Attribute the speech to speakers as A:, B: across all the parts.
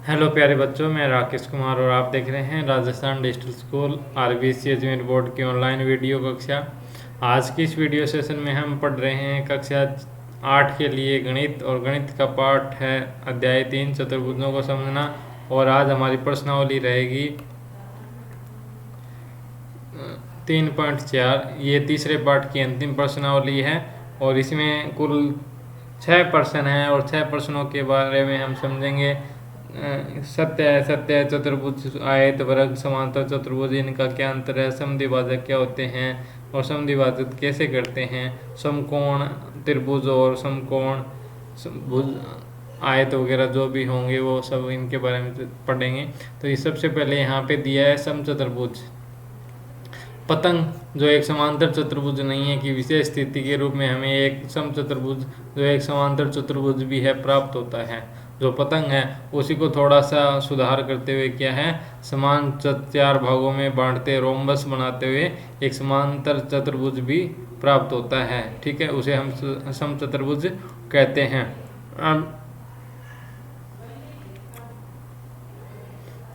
A: Hello प्यारे बच्चों, मैं राकेश कुमार और आप देख रहे हैं Rajasthan digital school RBC Ajmer board की ऑनलाइन वीडियो कक्षा। आज की इस वीडियो सेशन में हम पढ़ रहे हैं कक्षा 8 के लिए गणित, और गणित का पाठ है अध्याय 3 चतुर्भुजों को समझना। और आज हमारी प्रश्नावली रहेगी 3.4। ये तीसरे पाठ की अंतिम प्रश्नावली है और इसमें कुल 6 प्रश्न हैं और 6 प्रश्नों के बारे में हम समझेंगे। सत्य है, सत्य है, चतुर्भुज, आयत, वर्ग, समांतर चतुर्भुज, इनका क्या अंतर है, समद्विभाजक क्या होते हैं और समद्विभाजक कैसे करते हैं, समकोण त्रिभुज और समकोण भुज, आयत वगैरह जो भी होंगे वो सब इनके बारे में पढ़ेंगे। तो ये सबसे पहले यहाँ पे दिया है समचतुर्भुज। पतंग जो एक समांतर चतुर्भुज नहीं है कि विशेष स्थिति के रूप में हमें एक समचतुर्भुज जो एक समांतर चतुर्भुज भी है प्राप्त होता है। जो पतंग है उसी को थोड़ा सा सुधार करते हुए क्या है, समान 4 भागों में बांटते रोम्बस बनाते हुए एक समांतर चतुर्भुज भी प्राप्त होता है। ठीक है, उसे हम समचतुर्भुज कहते हैं।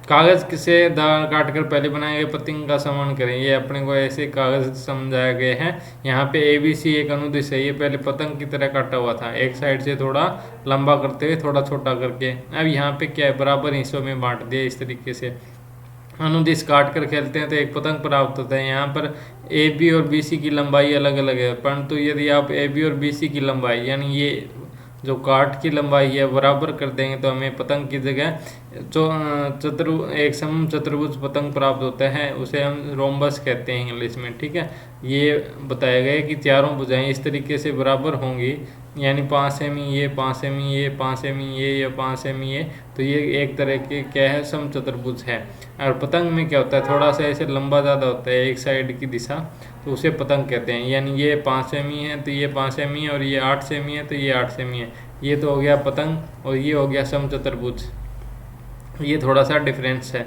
A: कागज से दाग काट कर पहले बनाए गए पतंग का समान करें। ये अपने को ऐसे कागज समझाया गए हैं। यहाँ पे ABC एक अनुदिश है। ये पहले पतंग की तरह काटा हुआ था, एक साइड से थोड़ा लंबा करते हुए थोड़ा छोटा करके। अब यहाँ पे क्या है, बराबर हिस्सों में बांट दिया इस तरीके से। अनुदिश काट कर खेलते हैं तो एक पतंग प्राप्त होता है। यहाँ पर AB और BC की लंबाई अलग अलग है, परंतु यदि आप AB और BC की लंबाई यानी ये जो काट की लंबाई है बराबर कर देंगे तो हमें पतंग की जगह एक सम चतुर्भुज पतंग प्राप्त होता है। उसे हम रोम्बस कहते हैं इंग्लिश में। ठीक है, ये बताया गया है कि चारों भुजाएं इस तरीके से बराबर होंगी, यानी 5 सेमी ये, 5 सेमी ये, 5 सेमी ये या 5 सेमी ये, तो ये एक तरह के क्या है, समचतुर्भुज है। और पतंग में क्या होता है, थोड़ा सा ऐसे लंबा ज़्यादा होता है एक साइड की दिशा, तो उसे पतंग कहते हैं। यानी ये 5 सेमी है तो ये 5 सेमी है, और ये 8 सेमी है तो ये 8 सेमी है। ये तो हो गया पतंग और ये हो गया समचतुर्भुज। ये थोड़ा सा डिफरेंस है।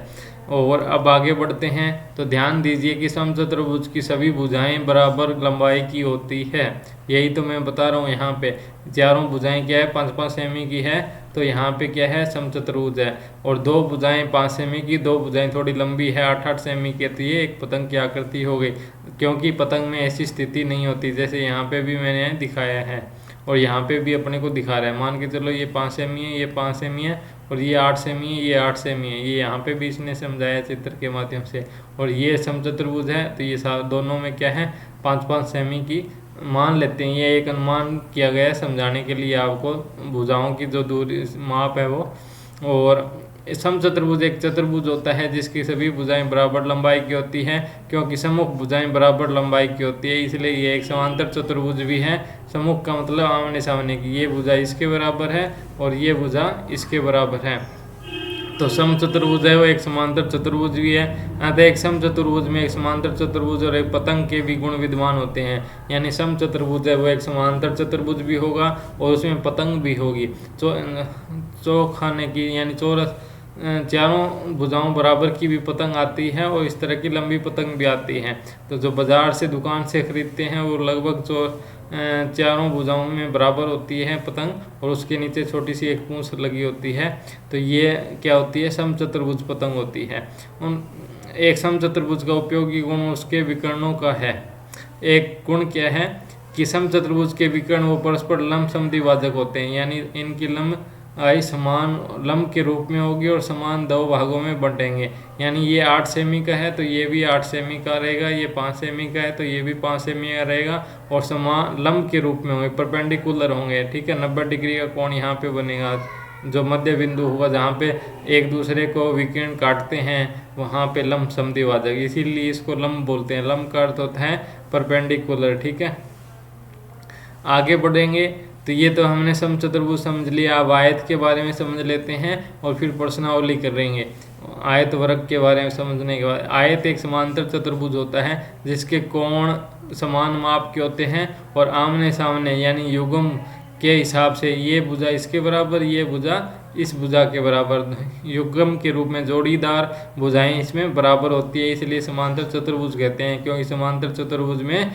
A: और अब आगे बढ़ते हैं तो ध्यान दीजिए कि समचतुर्भुज की सभी भुजाएं बराबर लंबाई की होती है। यही तो मैं बता रहा हूँ। यहाँ पे चारों भुजाएं क्या है, 5-5 सेमी की है, तो यहाँ पे क्या है, समचतुर्भुज है। और 2 भुजाएं 5 सेमी की, 2 भुजाएं थोड़ी लंबी है 8-8 सेमी की, तो ये एक पतंग की आकृति हो गई। क्योंकि पतंग में ऐसी स्थिति नहीं होती जैसे यहाँ पे भी मैंने दिखाया है और यहाँ पे भी अपने को दिखा रहा है। मान के चलो ये 5 सेमी है, ये 5 सेमी है, और ये 8 सेमी है, ये 8 सेमी है। ये यहाँ पे भी इसने समझाया चित्र के माध्यम से। और ये समचतुर्भुज है तो ये दोनों में क्या है, 5-5 सेमी की मान लेते हैं। ये एक अनुमान किया गया है समझाने के लिए आपको, भुजाओं की जो दूरी माप है वो। और समचतुर्भुज एक चतुर्भुज होता है जिसकी सभी भुजाएं बराबर लंबाई की होती हैं। क्योंकि सम्मुख भुजाएं बराबर लंबाई की होती है इसलिए ये एक समांतर चतुर्भुज भी है। सम्मुख का मतलब आमने सामने की, ये भुजा इसके बराबर है और ये भुजा इसके बराबर है। तो समचतुर्भुज है वो एक समांतर चतुर्भुज भी है। अतः एक समचतुर्भुज में एक समांतर चतुर्भुज और एक पतंग के भी गुण विद्यमान होते हैं। यानी समचतुर्भुज है वो एक समांतर चतुर्भुज भी होगा और उसमें पतंग भी होगी। चौखाने की यानी चौरस चारों भुजाओं बराबर की भी पतंग आती है और इस तरह की लंबी पतंग भी आती है। तो जो बाजार से दुकान से खरीदते हैं वो लगभग चारों भुजाओं में बराबर होती है पतंग, और उसके नीचे छोटी सी एक पूंछ लगी होती है। तो ये क्या होती है, समचतुर्भुज पतंग होती है। एक समचतुर्भुज का उपयोगी गुण उसके विकर्णों का है। एक गुण क्या है कि समचतुर्भुज के विकर्ण वो परस्पर लंब समद्विभाजक होते हैं। यानी इनकी लंब आई समान लंब के रूप में होगी और समान 2 भागों में बंटेंगे। यानी ये 8 सेमी का है तो ये भी 8 सेमी का रहेगा, ये 5 सेमी का है तो ये भी 5 सेमी का रहेगा, और समान लंब के रूप में होंगे, परपेंडिकुलर होंगे। ठीक है, 90 डिग्री का कोण यहाँ पे बनेगा। जो मध्य बिंदु हुआ जहाँ पे एक दूसरे को विकिरण काटते हैं वहाँ पे लंब समद्विभाजक, इसीलिए इसको लंब बोलते हैं। लंब का अर्थ होता है परपेंडिकुलर। ठीक है, आगे बढ़ेंगे तो ये तो हमने समचतुर्भुज समझ लिया। अब आयत के बारे में समझ लेते हैं और फिर प्रश्नावली करेंगे। आयत वर्ग के बारे में समझने के बाद, आयत एक समांतर चतुर्भुज होता है जिसके कोण समान माप के होते हैं और आमने सामने यानी युग्म के हिसाब से ये भुजा इसके बराबर, ये भुजा इस भुजा के बराबर, युग्म के रूप में जोड़ीदार भुजाएं इसमें बराबर होती है, इसलिए समांतर चतुर्भुज कहते हैं। क्योंकि समांतर चतुर्भुज में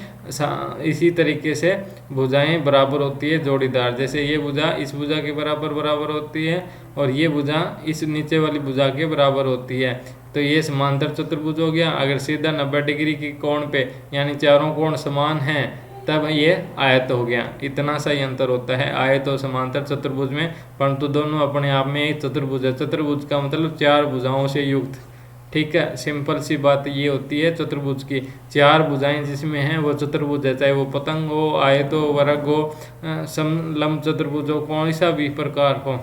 A: इसी तरीके से भुजाएं बराबर होती है जोड़ीदार। जैसे ये भुजा इस भुजा के बराबर बराबर होती है और ये भुजा इस नीचे वाली भुजा के बराबर होती है, तो ये समांतर चतुर्भुज हो गया। अगर सीधा 90 डिग्री के कोण पे यानी चारों कोण समान हैं तब ये आयत हो गया। इतना सा ही अंतर होता है आयत और समांतर चतुर्भुज में, परंतु दोनों अपने आप में एक चतुर्भुज है। चतुर्भुज का मतलब 4 भुजाओं से युक्त। ठीक है, सिंपल सी बात ये होती है चतुर्भुज की। 4 भुजाएं जिसमें हैं वो चतुर्भुज है, चाहे वो पतंग हो, आयत हो, वर्ग हो, समलंब चतुर्भुज हो, कौन सा भी प्रकार हो।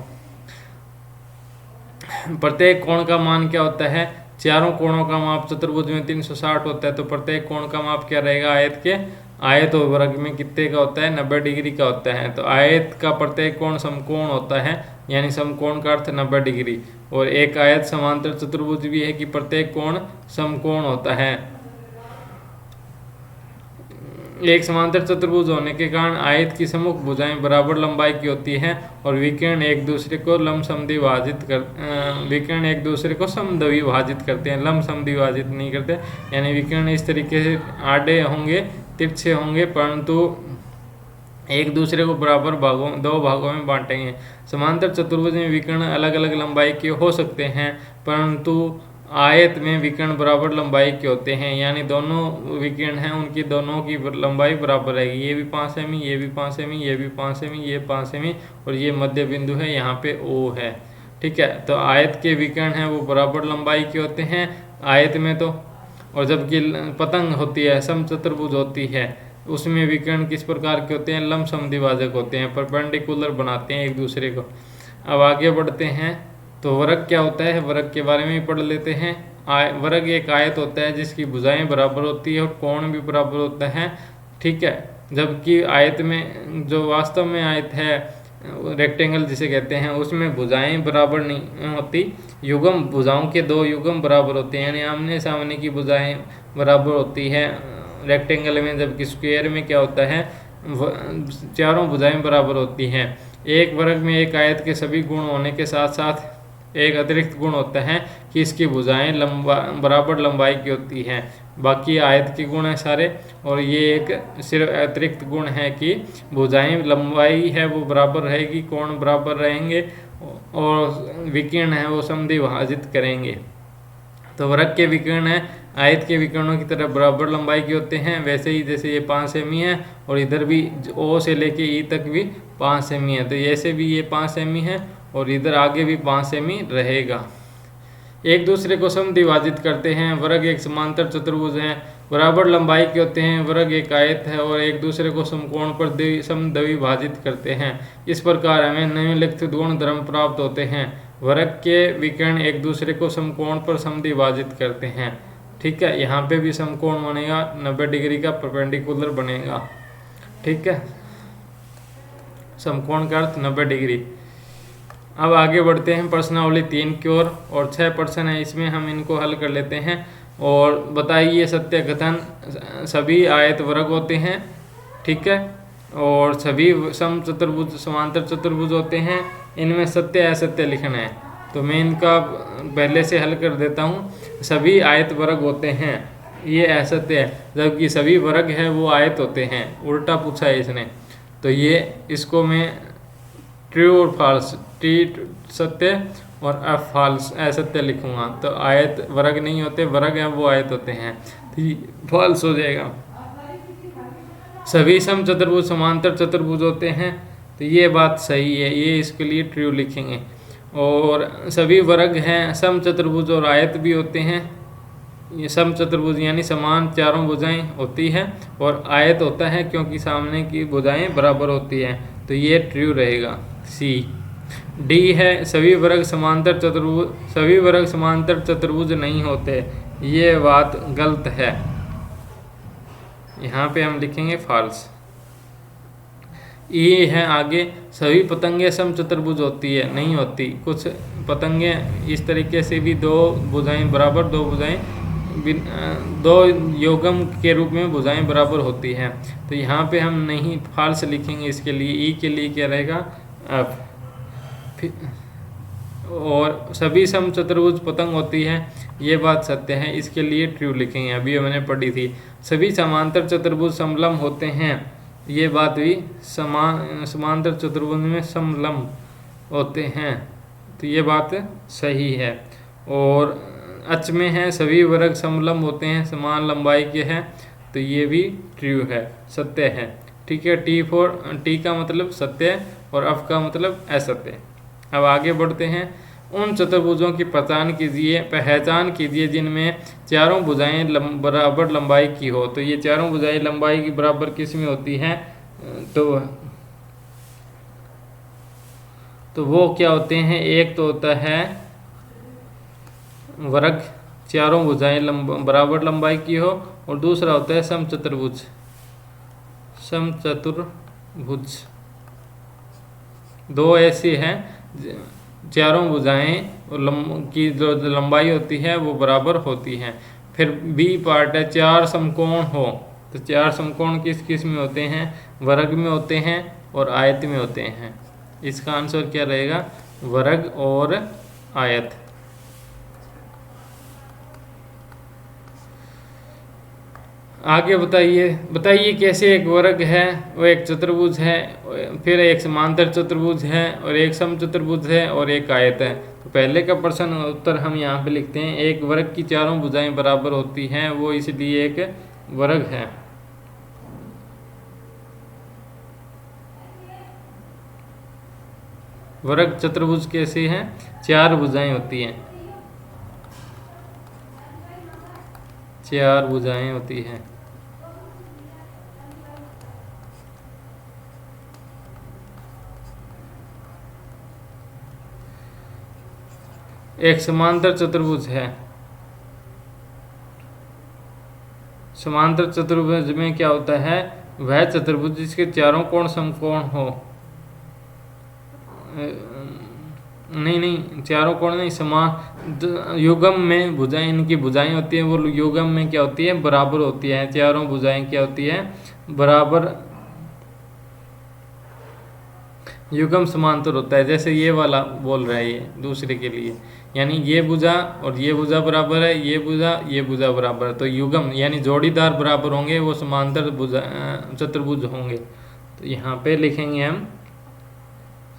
A: प्रत्येक कोण का मान क्या होता है? चारों कोणों का माप चतुर्भुज में 360 होता है, तो प्रत्येक कोण का माप क्या रहेगा आयत के? आयत और वर्ग में कितने का होता है? 90 डिग्री का होता है। तो आयत का प्रत्येक कोण समकोण होता है, यानी समकोण का अर्थ 90 डिग्री। और एक आयत समांतर चतुर्भुज भी है कि प्रत्येक कोण समकोण होता है। एक समांतर चतुर्भुज होने के कारण आयत की सम्मुख भुजाएं बराबर लंबाई की होती हैं और विकर्ण एक दूसरे को विकर्ण एक दूसरे को समद्विभाजित करते हैं, लंब समद्विभाजित नहीं करते। यानी विकर्ण इस तरीके से आड़े होंगे, तिरछे होंगे, परंतु एक दूसरे को बराबर दो भागों में बांटेंगे। समांतर चतुर्भुज में विकर्ण अलग अलग लंबाई के हो सकते हैं, परंतु आयत में विकर्ण बराबर लंबाई के होते हैं। यानी दोनों विकर्ण हैं उनकी दोनों की लंबाई बराबर रहेगी। ये भी 5 सेमी, ये भी 5 सेमी, ये भी 5 सेमी, ये 5 सेमी, और ये मध्य बिंदु है, यहाँ पे O है। ठीक है, तो आयत के विकर्ण हैं वो बराबर लंबाई के होते हैं आयत में तो। और जबकि पतंग होती है, समचतुर्भुज होती है, उसमें विकर्ण किस प्रकार के होते हैं? लंब समद्विभाजक होते हैं, परपेंडिकुलर बनाते हैं एक दूसरे को। अब आगे बढ़ते हैं, तो वर्ग क्या होता है? वर्ग के बारे में ही पढ़ लेते हैं। वर्ग एक आयत होता है जिसकी भुजाएं बराबर होती है और कोण भी बराबर होता है। ठीक है, जबकि आयत में जो वास्तव में आयत है, रेक्टेंगल जिसे कहते हैं, उसमें भुजाएं बराबर नहीं होती। युग्म भुजाओं के 2 युग्म बराबर होते हैं, यानी आमने सामने की भुजाएं बराबर होती है रेक्टेंगल में। जबकि स्क्वायर में क्या होता है? चारों भुजाएं बराबर होती हैं। एक वर्ग में एक आयत के सभी गुण होने के साथ साथ एक अतिरिक्त गुण होता है कि इसकी भुजाएं बराबर लंबाई की होती हैं। बाकी आयत के गुण हैं सारे, और ये एक सिर्फ अतिरिक्त गुण है कि भुजाएं लंबाई है वो बराबर रहेगी, कोण बराबर रहेंगे, और विकर्ण है वो समद्विभाजित करेंगे। तो वर्ग के विकर्ण है आयत के विकर्णों की तरह बराबर लंबाई के होते हैं। वैसे ही जैसे ये 5 सेमी है और इधर भी O से लेके E तक भी 5 सेमी है, तो ऐसे भी ये 5 सेमी है और इधर आगे भी 5 सेमी रहेगा। एक दूसरे को समद्विभाजित करते हैं। वर्ग एक समांतर चतुर्भुज है, बराबर लंबाई के होते हैं। वर्ग एक आयत है और एक दूसरे को समकोण पर समद्विभाजित करते हैं। इस प्रकार हमें निम्नलिखित गुण धर्म प्राप्त होते हैं। वर्ग के विकर्ण एक दूसरे को समकोण पर समद्विभाजित करते हैं। ठीक है, यहाँ पे भी समकोण बनेगा, 90 डिग्री का परपेंडिकुलर बनेगा। ठीक है, समकोण का अर्थ 90 डिग्री। अब आगे बढ़ते हैं प्रश्नावली 3 की ओर, और 6 प्रश्न है इसमें, हम इनको हल कर लेते हैं। और बताइए सत्य कथन। सभी आयत वर्ग होते हैं, ठीक है, और सभी समचतुर्भुज समांतर चतुर्भुज होते हैं। इनमें सत्य असत्य लिखना है, तो मैं इनका पहले से हल कर देता हूँ। सभी आयत वर्ग होते हैं, ये असत्य है, जबकि सभी वर्ग है वो आयत होते हैं। उल्टा पूछा है इसने, तो ये इसको मैं ट्रू और फॉल्स, टी सत्य और एफ फॉल्स असत्य लिखूंगा। तो आयत वर्ग नहीं होते, वर्ग हैं वो आयत होते हैं, तो ये फॉल्स हो जाएगा। सभी समचतुर्भुज समांतर चतुर्भुज होते हैं, तो ये बात सही है, ये इसके लिए ट्रू लिखेंगे। और सभी वर्ग हैं समचतुर्भुज और आयत भी होते हैं। ये समचतुर्भुज यानी समान चारों भुजाएं होती हैं, और आयत होता है क्योंकि सामने की भुजाएं बराबर होती हैं, तो ये ट्रू रहेगा। सी डी है सभी वर्ग समांतर चतुर्भुज नहीं होते, ये बात गलत है, यहाँ पे हम लिखेंगे फॉल्स। ई है आगे सभी पतंगे समचतुर्भुज होती है, नहीं होती। कुछ पतंगे इस तरीके से भी दो भुजाएं बराबर, दो भुजाएं दो योगम के रूप में भुजाएं बराबर होती हैं। तो यहाँ पे हम नहीं फाल्स लिखेंगे, इसके लिए ई के लिए क्या रहेगा एफ। और सभी समचतुर्भुज पतंग होती है, ये बात सत्य है, इसके लिए ट्रू लिखेंगे, अभी मैंने पढ़ी थी। सभी समांतर चतुर्भुज समलंब होते हैं, ये बात भी समांतर चतुर्भुज में समलंब होते हैं, तो ये बात सही है। और अच में है सभी वर्ग समलंब होते हैं, समान लंबाई के हैं, तो ये भी ट्रू है, सत्य है। ठीक है, टी का मतलब सत्य और अफ का मतलब असत्य। अब आगे बढ़ते हैं। उन चतुर्भुजों की पहचान कीजिए जिनमें चारों भुजाएं बराबर लंबाई की हो। तो ये चारों भुजाएं लंबाई की बराबर किस में होती हैं, तो वो क्या होते हैं, एक तो होता है वर्ग, चारों भुजाएं बराबर लंबाई की हो, और दूसरा होता है समचतुर्भुज। दो ऐसे हैं चारों भुजाएं की जो लंबाई होती है वो बराबर होती हैं। फिर बी पार्ट है, चार समकोण हो। तो चार समकोण किस किस में होते हैं, वर्ग में होते हैं और आयत में होते हैं। इसका आंसर क्या रहेगा, वर्ग और आयत। आगे बताइए कैसे एक वर्ग है, वो एक चतुर्भुज है, फिर एक समांतर चतुर्भुज है, और एक समचतुर्भुज है, और एक आयत है। तो पहले का प्रश्न उत्तर हम यहाँ पे लिखते हैं, एक वर्ग की चारों भुजाएं बराबर होती हैं, वो इसलिए एक वर्ग है। वर्ग चतुर्भुज कैसे हैं, चार भुजाएं होती हैं, चार भुजाएं होती हैं। एक समांतर चतुर्भुज है, समांतर चतुर्भुज में क्या होता है, वह चतुर्भुज जिसके चारों कोण समकोण हो। नहीं, चारों कोण नहीं, समान युग्म में भुजाएं, इनकी भुजाएं होती हैं, वो युग्म में क्या होती है, बराबर होती है। चारों भुजाएं क्या होती है, बराबर, युग्म समांतर होता है। जैसे ये वाला बोल रहा है, ये दूसरे के लिए, यानी ये भुजा और ये भुजा बराबर है, ये भुजा बराबर है, तो युग्म यानी जोड़ीदार बराबर होंगे, वो समांतर चतुर्भुज होंगे। तो यहाँ पे लिखेंगे हम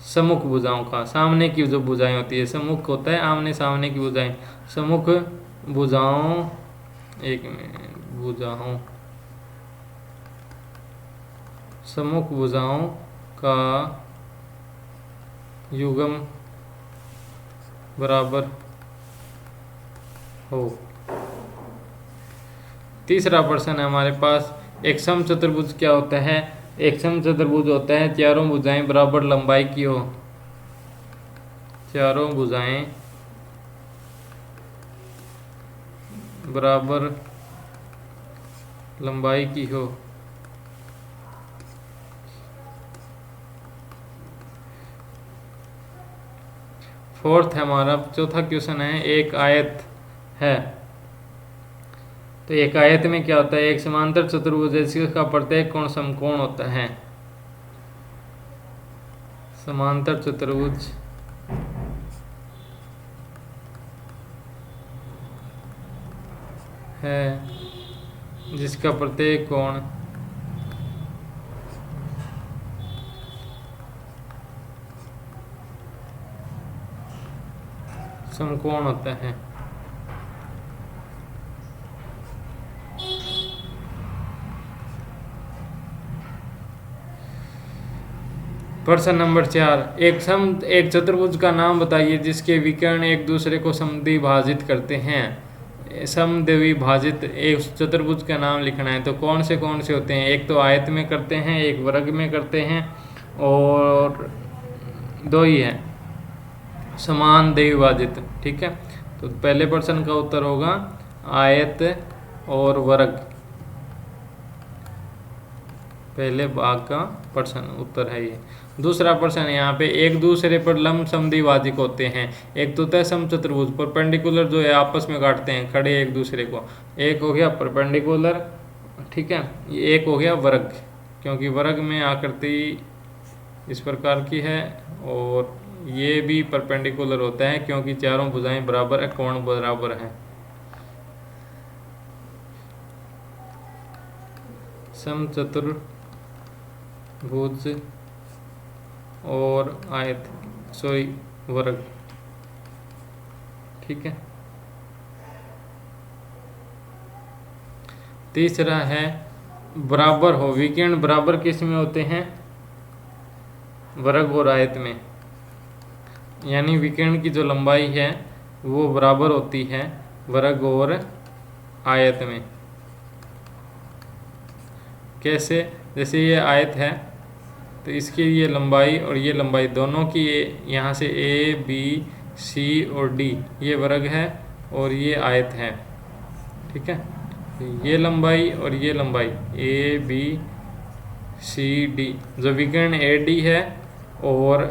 A: सम्मुख भुजाओं का, सामने की जो भुजाएं होती है, सम्मुख होता है आमने सामने की भुजाएं, सम्मुख भुजाओं, सम्मुख भुजाओं का युग्म बराबर हो। तीसरा प्रश्न है हमारे पास, एक समचतुर्भुज क्या होता है। एक समचतुर्भुज होता है चारों भुजाएं बराबर लंबाई की हो, चारों भुजाएं बराबर लंबाई की हो। फोर्थ है हमारा, चौथा क्वेश्चन है, एक आयत है। तो एक आयत में क्या होता है, एक समांतर चतुर्भुज है जिसका प्रत्येक कोण समकोण होता है। समांतर चतुर्भुज है जिसका प्रत्येक कोण समकोण होता है। प्रश्न नंबर 4, एक चतुर्भुज का नाम बताइए जिसके विकर्ण एक दूसरे को समद्विभाजित करते हैं। समद्विभाजित एक चतुर्भुज का नाम लिखना है, तो कौन से होते हैं, एक तो आयत में करते हैं, एक वर्ग में करते हैं, और दो ही है समान द्विभाजित। ठीक है, तो पहले प्रश्न का उत्तर होगा आयत और वर्ग, पहले भाग का प्रश्न उत्तर है ये। दूसरा प्रश्न है यहाँ पे, एक दूसरे पर लंब समद्विभाजक होते हैं। एक तो तय समचतुर्भुज परपेंडिकुलर जो है आपस में काटते हैं खड़े एक दूसरे को, एक हो गया परपेंडिकुलर, ठीक है, ये एक हो गया वर्ग, क्योंकि वर्ग में आकृति इस प्रकार की है, और ये भी परपेंडिकुलर होता है क्योंकि चारों भुजाएं बराबर है, कोण बराबर है। समचतुर्भुज और आयत वर्ग, ठीक है। तीसरा है बराबर हो, विकर्ण बराबर किस में होते हैं, वर्ग और आयत में, यानी विकर्ण की जो लंबाई है वो बराबर होती है वर्ग और आयत में। कैसे, जैसे ये आयत है तो इसकी ये लंबाई और ये लंबाई दोनों की, यहाँ से ए बी सी और डी ये वर्ग है और ये आयत है, ठीक है। ये लंबाई और ये लंबाई ए बी सी डी, जो विकर्ण ए डी है और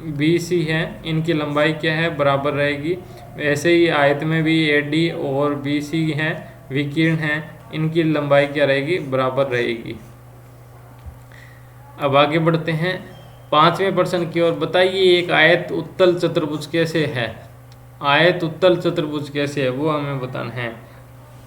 A: बी सी है, इनकी लंबाई क्या है, बराबर रहेगी। ऐसे ही आयत में भी ए डी और बी सी है, विकर्ण है, इनकी लंबाई क्या रहेगी, बराबर रहेगी। अब आगे बढ़ते हैं 5वें प्रश्न की ओर। बताइए एक आयत उत्तल चतुर्भुज कैसे है। आयत उत्तल चतुर्भुज कैसे है वो हमें बताना है।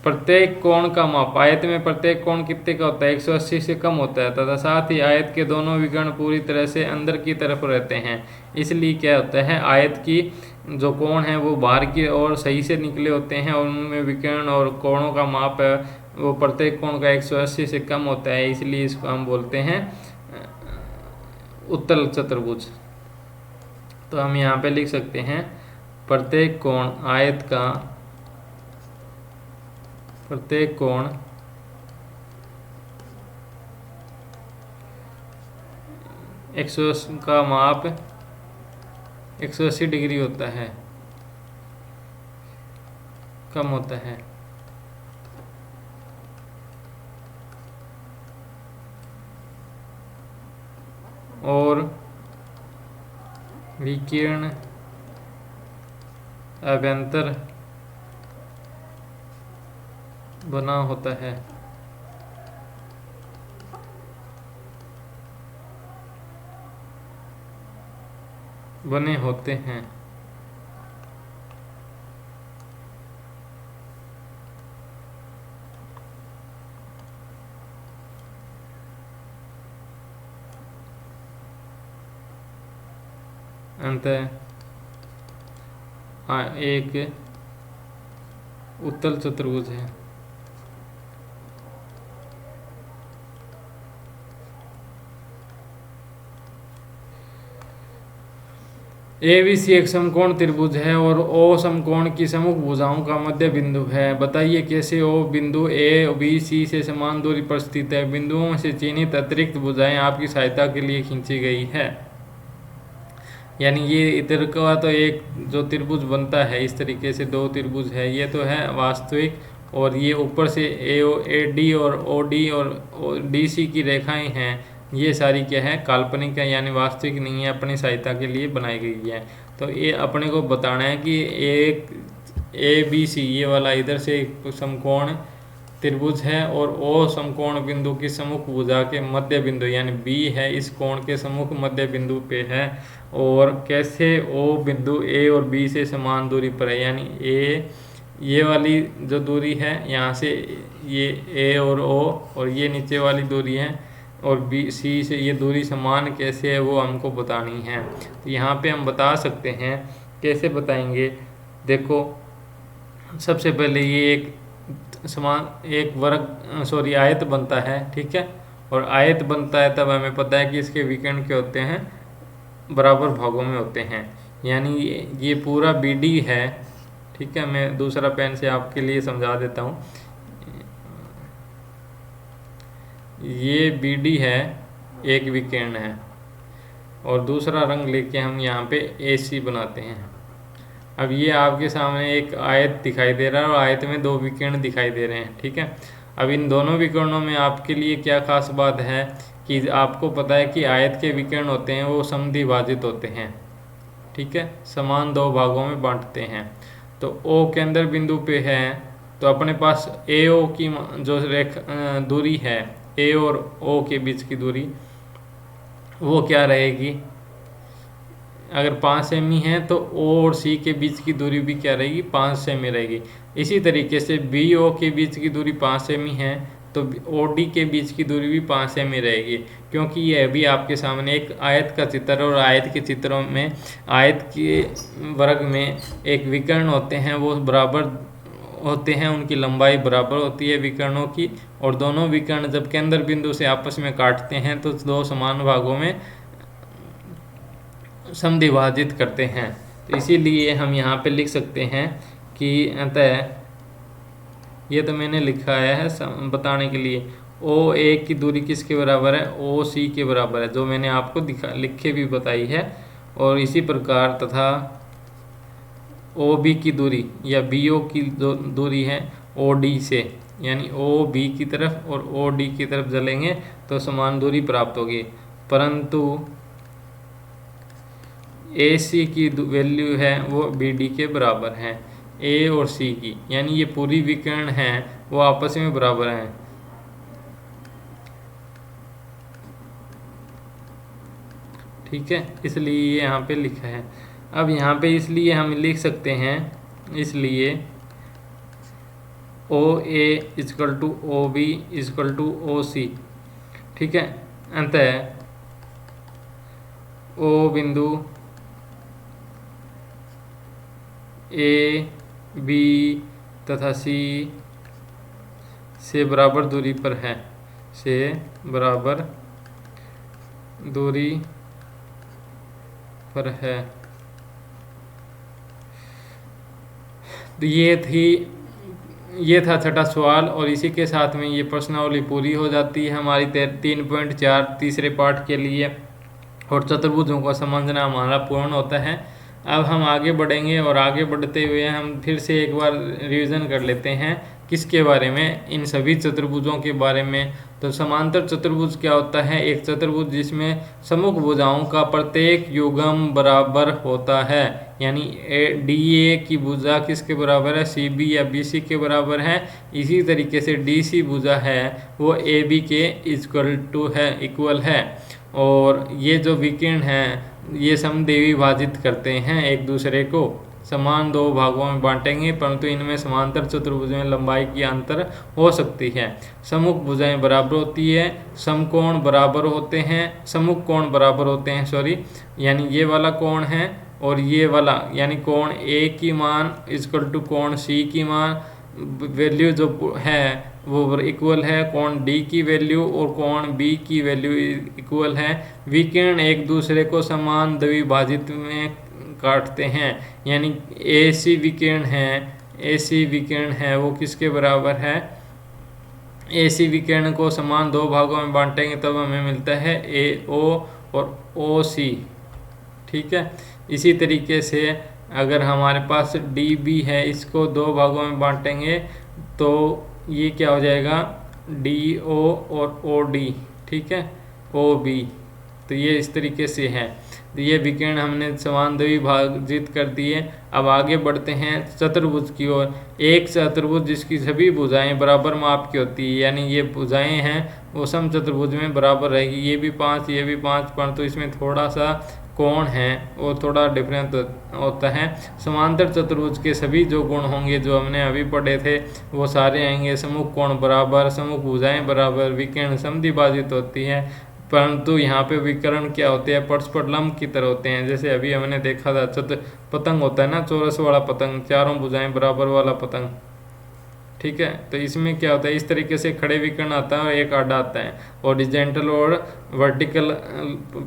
A: प्रत्येक कोण का माप, आयत में प्रत्येक कोण कितने का होता है, 180 से कम होता है, तथा साथ ही आयत के दोनों विकर्ण पूरी तरह से अंदर की तरफ रहते हैं। इसलिए क्या होता है, आयत की जो कोण है वो बाहर की ओर सही से निकले होते हैं और उनमें विकर्ण और कोणों का माप है वो प्रत्येक कोण का 180 से कम होता है, इसलिए इसको हम बोलते हैं उत्तल चतुर्भुज। तो हम यहाँ पे लिख सकते हैं प्रत्येक कोण, आयत का प्रत्येक कोण 180 का माप 180 डिग्री होता है, कम होता है। और विकर्ण अभ्यंतर बना होता है। बने होते हैं। अंतः एक उत्तल चतुर्भुज है। ABC एक समकोण त्रिभुज है और O समकोण की सम्मुख भुजाओं का मध्य बिंदु है। बताइए कैसे O बिंदु A B C से समान दूरी पर स्थित है। बिंदुओं से चिन्हित अतिरिक्त भुजाएं आपकी सहायता के लिए खींची गई है। यानी ये इधर का तो एक जो त्रिभुज बनता है इस तरीके से, दो त्रिभुज है, ये तो है वास्तविक, और ये ऊपर से AD और OD और DC की रेखाएं हैं, ये सारी क्या है, काल्पनिक है, यानी वास्तविक नहीं है, अपनी सहायता के लिए बनाई गई है। तो ये अपने को बताना है कि एक ABC ये वाला इधर से एक समकोण त्रिभुज है और O समकोण बिंदु की सम्मुख भुजा के मध्य बिंदु यानी B है, इस कोण के सम्मुख मध्य बिंदु पे है। और कैसे O बिंदु A और B से समान दूरी पर है, यानी A ये वाली जो दूरी है यहाँ से ये A और O और ये नीचे वाली दूरी है, और B C से ये दूरी समान कैसे है वो हमको बतानी है। तो यहाँ पे हम बता सकते हैं, कैसे बताएंगे, देखो सबसे पहले ये एक आयत बनता है, ठीक है, और आयत बनता है तब हमें पता है कि इसके विकर्ण क्या होते हैं, बराबर भागों में होते हैं। यानी ये पूरा BD है, ठीक है, मैं दूसरा पेन से आपके लिए समझा देता हूँ। ये BD है, एक विकर्ण है, और दूसरा रंग लेके हम यहाँ पे AC बनाते हैं। अब ये आपके सामने एक आयत दिखाई दे रहा है और आयत में दो विकर्ण दिखाई दे रहे हैं, ठीक है। अब इन दोनों विकर्णों में आपके लिए क्या खास बात है कि आपको पता है कि आयत के विकर्ण होते हैं वो समद्विभाजित होते हैं, ठीक है, समान दो भागों में बांटते हैं। तो ओ केंद्र बिंदु पे है तो अपने पास ए ओ की जो रेखा दूरी है, ए और ओ के बीच की दूरी वो क्या रहेगी, अगर 5 सेमी है तो ओ और सी के बीच की दूरी भी क्या रहेगी, 5 सेमी रहेगी। इसी तरीके से बी ओ के बीच की दूरी 5 सेमी है तो ओ डी के बीच की दूरी भी 5 सेमी रहेगी, क्योंकि यह भी आपके सामने एक आयत का चित्र और आयत के चित्रों में आयत के वर्ग में एक विकर्ण होते हैं वो बराबर होते हैं, उनकी लंबाई बराबर होती है विकर्णों की, और दोनों विकर्ण जब केंद्र बिंदु से आपस में काटते हैं तो दो समान भागों में समद्विभाजित करते हैं। तो इसीलिए हम यहाँ पे लिख सकते हैं कि अतः ये तो मैंने लिखा है बताने के लिए ओ ए की दूरी किसके बराबर है, ओ सी के बराबर है, जो मैंने आपको लिख के भी बताई है। और इसी प्रकार तथा ओ बी की दूरी या बी ओ की दूरी है ओ डी से, यानी ओ बी की तरफ और ओ डी की तरफ चलेंगे तो समान दूरी प्राप्त होगी, परंतु ए सी की वैल्यू है वो बी डी के बराबर है, ए और सी की, यानी ये पूरी विकर्ण है वो आपस में बराबर हैं। ठीक है, इसलिए ये यहाँ पे लिखा है। अब यहाँ पे इसलिए हम लिख सकते हैं, इसलिए O A equal to O B equal to O C, ठीक है, अतः ओ बिंदु ए बी तथा सी से बराबर दूरी पर है, से बराबर दूरी पर है। तो ये था छठा सवाल, और इसी के साथ में ये प्रश्नावली पूरी हो जाती है हमारी 3.4 तीसरे पार्ट के लिए, और चतुर्भुजों को समझना हमारा पूर्ण होता है। अब हम आगे बढ़ेंगे और आगे बढ़ते हुए हम फिर से एक बार रिवीजन कर लेते हैं किसके बारे में, इन सभी चतुर्भुजों के बारे में। तो समांतर चतुर्भुज क्या होता है, एक चतुर्भुज जिसमें सम्मुख भुजाओं का प्रत्येक युग्म बराबर होता है, यानी डी ए की भुजा किसके बराबर है, सी बी या बी सी के बराबर है। इसी तरीके से डी सी भुजा है वो ए बी के इक्वल है, और ये जो विकर्ण हैं ये समद्विभाजित करते हैं एक दूसरे को, समान दो भागों में बांटेंगे, परंतु इनमें समांतर चतुर्भुज में लंबाई की अंतर हो सकती है। सम्मुख भुजाएं बराबर होती है, समकोण बराबर होते हैं, सम्मुख कोण बराबर होते हैं सॉरी, यानी ये वाला कोण है और ये वाला, यानी कोण ए की मान इक्वल टू कोण सी की मान वैल्यू जो है वो इक्वल है, कोण डी की वैल्यू और कोण बी की वैल्यू इक्वल है। विकर्ण एक दूसरे को समान द्विभाजित में काटते हैं, यानी AC विकर्ण है वो किसके बराबर है, AC विकर्ण को समान दो भागों में बांटेंगे तब हमें मिलता है AO और OC, ठीक है। इसी तरीके से अगर हमारे पास DB है, इसको दो भागों में बांटेंगे तो ये क्या हो जाएगा, DO और OD, ठीक है, OB। तो ये इस तरीके से है। तो ये विकर्ण हमने समान द्विभाजित कर दिए। अब आगे बढ़ते हैं चतुर्भुज की ओर। एक चतुर्भुज जिसकी सभी भुजाएं बराबर माप की होती है, यानी ये भुजाएं हैं वो सम चतुर्भुज में बराबर रहेगी, ये भी 5 ये भी 5, परंतु इसमें थोड़ा सा कोण है वो थोड़ा डिफरेंट होता है। समांतर चतुर्भुज के सभी जो गुण होंगे जो हमने अभी पढ़े थे वो सारे आएंगे, सम्मुख कोण बराबर, सम्मुख भुजाएं बराबर, विकर्ण समद्विभाजित होती है, परंतु यहाँ पे विकर्ण क्या होते हैं, परस्पर लंब की तरह होते हैं। जैसे अभी हमने देखा था पतंग होता है ना, चौरस वाला पतंग, चारों भुजाएं बराबर वाला पतंग, ठीक है। तो इसमें क्या होता है, इस तरीके से खड़े विकर्ण आता है और एक आड़ा आता है, हॉरिजॉन्टल और वर्टिकल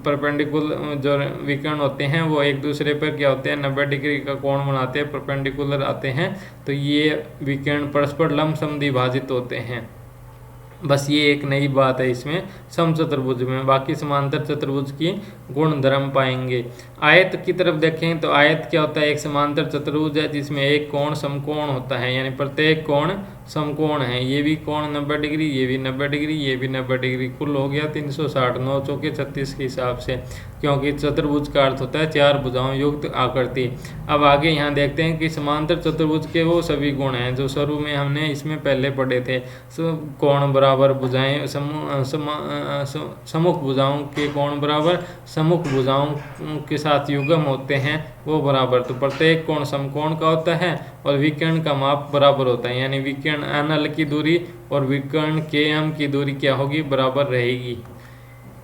A: परपेंडिकुलर जो विकर्ण होते हैं वो एक दूसरे पर क्या होते हैं 90 डिग्री का कोण बनाते हैं, परपेंडिकुलर आते हैं। तो ये विकर्ण परस्पर लंब समद्विभाजित होते हैं। बस ये एक नई बात है इसमें सम चतुर्भुज में, बाकी समांतर चतुर्भुज की गुण धर्म पाएंगे। आयत की तरफ देखें तो आयत क्या होता है, एक समांतर चतुर्भुज है जिसमें एक कोण समकोण होता है, यानी प्रत्येक कोण समकोण हैं, ये भी कोण 90 डिग्री, ये भी 90 डिग्री, ये भी 90 डिग्री, कुल हो गया 360, 9 चौके 36 के हिसाब से, क्योंकि चतुर्भुज का अर्थ होता है 4 भुजाओं युक्त आकृति। अब आगे यहाँ देखते हैं कि समांतर चतुर्भुज के वो सभी गुण हैं जो शुरू में हमने इसमें पहले पढ़े थे। कोण बराबर भुजाएं, सम्मुख भुजाओं के कोण बराबर सम्मुख भुजाओं के साथ युग्म होते हैं वो बराबर। तो प्रत्येक कोण समकोण का होता है और विकर्ण का माप बराबर होता है, यानी विकर्ण एनएल की दूरी और विकर्ण के एम की दूरी क्या होगी, बराबर रहेगी।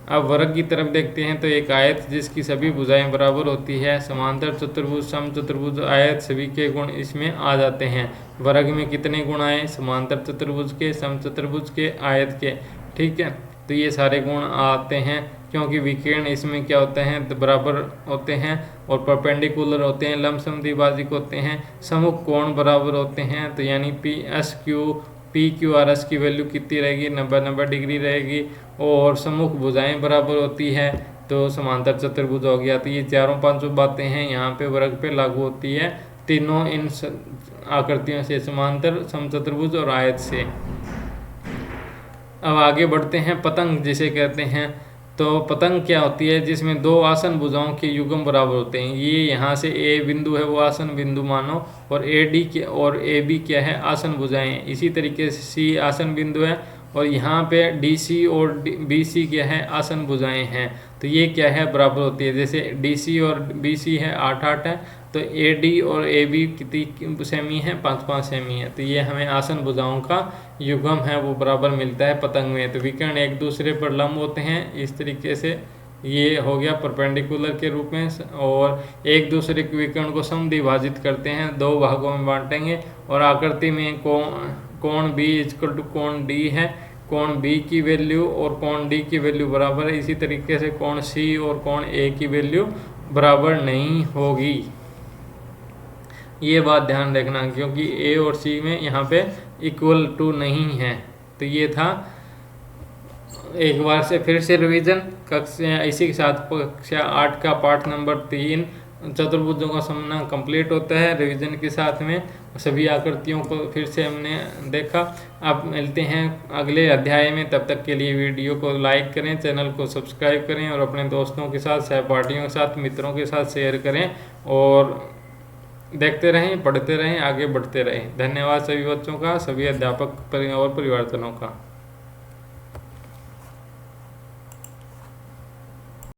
A: अब वर्ग की तरफ देखते हैं तो एक आयत जिसकी सभी भुजाएं बराबर होती है, समांतर चतुर्भुज, समचतुर्भुज, आयत, सभी के गुण इसमें आ जाते हैं। वर्ग में कितने गुण आए, समांतर चतुर्भुज के, समचतुर्भुज के, आयत के, ठीक है। तो ये सारे गुण आते हैं क्योंकि विकर्ण इसमें क्या होते हैं, तो बराबर होते हैं और परपेंडिकुलर होते हैं, लंबसम द्विभाजक होते हैं, सम्मुख कोण बराबर होते हैं। तो यानी पी क्यू आर एस की वैल्यू कितनी रहेगी, 90 डिग्री रहेगी, और सम्मुख भुजाएं बराबर होती है, तो समांतर चतुर्भुज हो गया। तो ये चारों पांचों बातें हैं यहाँ पे वर्ग पे लागू होती है, तीनों इन आकृतियों से, समांतर, समचतुर्भुज और आयत से। अब आगे बढ़ते हैं, पतंग जिसे कहते हैं। तो पतंग क्या होती है, जिसमें दो आसन भुजाओं के युग्म बराबर होते हैं। ये यहाँ से ए बिंदु है, वो आसन बिंदु मानो, और ए डी के और ए बी क्या है, आसन भुजाएं। इसी तरीके से सी आसन बिंदु है और यहाँ पे डी सी और बी सी क्या है, आसन भुजाएं हैं। तो ये क्या है, बराबर होती है। जैसे डी सी और बी सी है 8-8 है, तो ए डी और ए बी कितनी सेमी है, 5-5 सेमी है। तो ये हमें आसन भुजाओं का युग्म है वो बराबर मिलता है पतंग में। तो विकर्ण एक दूसरे पर लंब होते हैं, इस तरीके से ये हो गया परपेंडिकुलर के रूप में, और एक दूसरे के विकर्ण को समद्विभाजित करते हैं, दो भागों में बांटेंगे। और आकृति में कोण बी इक्वल टू कोण डी है, कोण बी की वैल्यू और कोण डी की वैल्यू बराबर है। इसी तरीके से कोण सी और कोण ए की वैल्यू बराबर नहीं होगी, ये बात ध्यान रखना, क्योंकि ए और सी में यहाँ पे इक्वल टू नहीं है। तो ये था एक बार से फिर से रिवीजन। कक्षा इसी के साथ कक्षा 8 का पाठ नंबर 3 चतुर्भुजों का समूह कंप्लीट होता है रिवीजन के साथ में। सभी आकृतियों को फिर से हमने देखा। अब मिलते हैं अगले अध्याय में, तब तक के लिए वीडियो को लाइक करें, चैनल को सब्सक्राइब करें और अपने दोस्तों के साथ, सहपाठियों के साथ, मित्रों के साथ शेयर करें और देखते रहें, पढ़ते रहें, आगे बढ़ते रहें। धन्यवाद सभी बच्चों का, सभी अध्यापक और परिवारजनों का।